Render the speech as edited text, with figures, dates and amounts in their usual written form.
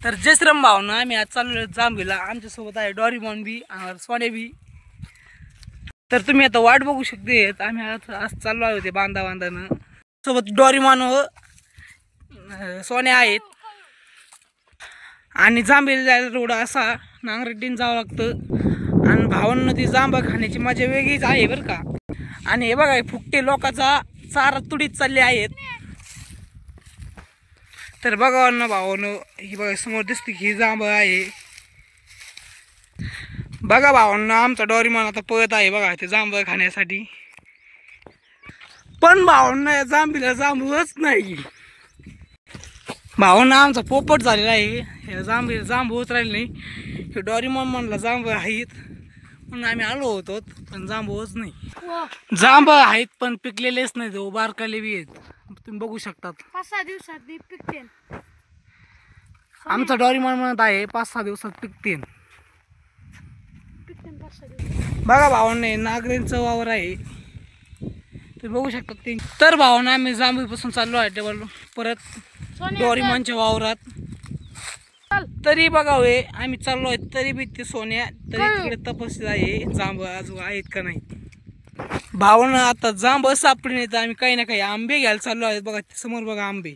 तर जय श्रीराम भावना, आम्ही आज चाललो जांभीला. आमच्यासोबत आहे डोरेमॉन बी आणि सोन्या बी. तर तुम्ही आता वाट बघू शकते. आम्ही आज चाललो आहोत ते बांधानं. सोबत डोरेमॉन व सोन्या आहेत. आणि जांभीला जायला रोड असा नांगरटीन जावं लागतं. आणि भावांना ती जांभा खाण्याची मजा वेगळीच आहे बरं का. आणि हे बघा फुकटे लोकांचा चारा तुडीत चालले आहेत. तर बघा ना भावानं, ही बघा समोर दिसते की ही जांभ आहे. बघा भावांना, आमचा डोरेमॉन आता पळत आहे बघा ते जांभ खाण्यासाठी. पण भावांना या जांभीला जांभूच नाही. भावांना आमचा पोपट झालेला आहे. या जांभीला जांभूच राहिले नाही. हे डोरेमॉन म्हणला जांभ आहेत म्हणून आम्ही आलो होतो, पण जांभूच नाही. जांभ आहेत पण पिकलेलेच नाही, तो बारकाले बी आहेत. तुम्ही बघू शकतात 5-6 दिवसात पिकते. आमचा डोरेमॉन म्हणत आहे 5-6 दिवसात पिकतील. बघा भावांना नागरींचं वावर आहे, तुम्ही बघू शकता ते. तर भावांना आम्ही जांभूपासून चाललो आहे टेबल परत डोरेमॉनच्या वावरात. तरी बघावे आम्ही चाललो आहे, तरी बी ते सोन्या तरी तिकडे तपस्या आहे जांभ अजून आहेत का नाही. भावांना आता जांभ सापडले तर आम्ही काही ना काही आंबे घ्यायला चाललो आहे. बघा समोर बघा आंबे.